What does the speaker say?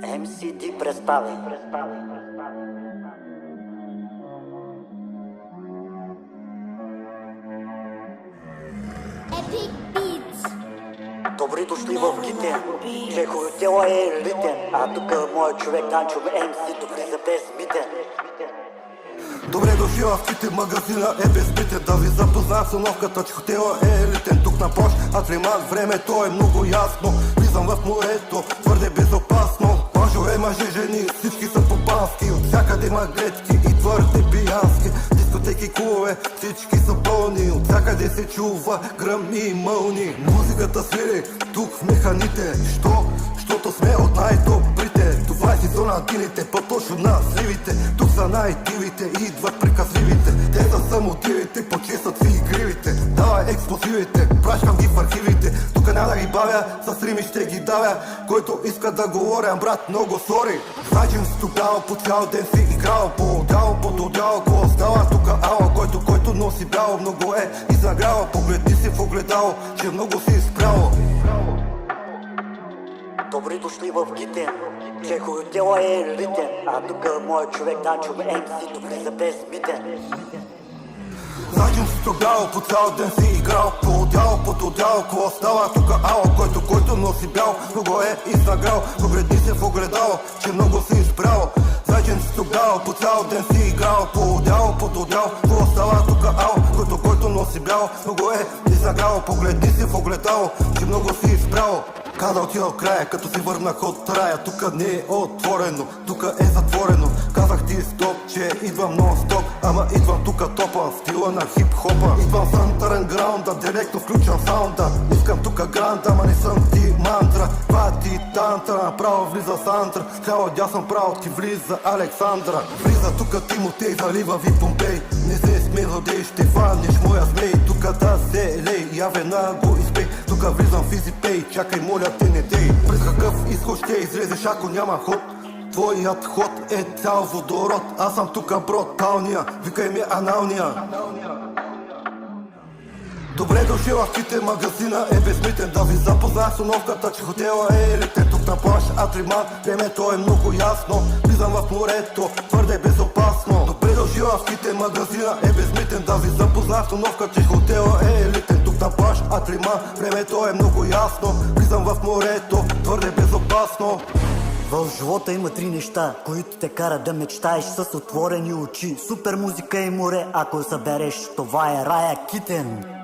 MCD представя. Epic Beats. Добре дошли в Китен, че хотела е елитен, а тук моят човек Данчо MC, добри за безмитен. Добре дошли в Китен, магазина е безбитен. Да ви запозная с уновката, че хотела е елитен. Тук на площ Атлиман, времето е много ясно. Влизам в морето, твърде безопасно. Мъжове, мъже, жени, всички са по-бански. От всякъде има гледки и твърде биянски. Дискотеки, клубове, всички са пълни. От всякъде се чува гръм и мълни. Музиката свири тук в механите. Защото сме от най-добрите. Това е сезон на дините, по-точно на сливите. Тук са най-дивите, идват приказливите. Те са самотивите, почистват си гривите. Давай експлозивите, пращам ги в архивите. Тук няма да ги бавя, с рими ще ги давя. Който иска да говоря, брат, много сори. Значим си тогава, по цял ден си играл. По-отдяло, по-отдяло, какво става тук ала. Който носи бяло, много е изнагрява. Погледни си в огледало, че много си изпряло. Добре дошли в Китен, че хотела е елитен, а тук моят човек Данчо MC, добри за безмитен. Значим си тогава, по цял ден си играл. По-отдяло, по-отдяло, какво става тук ала. Който носи бял, много е изнагрял. Погледни се в огледало, че много си изпрял. Значим си тогава, по цял ден си играл. По-отдяло, по-отдяло, какво става тук ала. Който носи бял, много е изнагрял. Погледни се в огледало, че много си изпрял. Каза отида в края, като си върнах от рая. Тук не е отворено, тук е затворено. Казах ти стоп, че идвам нон-стоп. Ама идвам тук топа, в стила на хип-хопа. Идвам с андърграунда, директно включвам саунда. Искам тук гранда, ама не съм ти мантра. Това ти тантра, направо влиза Сандра. Цяло дясно право ти влиза Александра. Влиза тук Тимотей, залива ви Помпей. Не се смей, злодей, ще фаниш моя змей. Тук да се лей, я веднага го изпей. Тук влизам в EasyPay, чакай моля те не дей. През какъв изход ще излезеш, ако няма ход? Твоят ход е цял водород. Аз съм тука бруталния, викай ми аналния. Добре дошли в Китен, магазина е безмитен. Да ви запозная с уновката, че хотела е елитен. Тук на плаж Атлиман, времето е много ясно. Влизам в морето, твърде безопасно. Добре дошли в Китен, магазина е безмитен. Да ви запозная с уновката, че хотела е елитен. Тук на плаж Атлиман, времето е много ясно. Влизам в морето, твърде безопасно. В живота има три неща, които те карат да мечтаеш с отворени очи. Супер музика и море, ако събереш, това е рая Китен.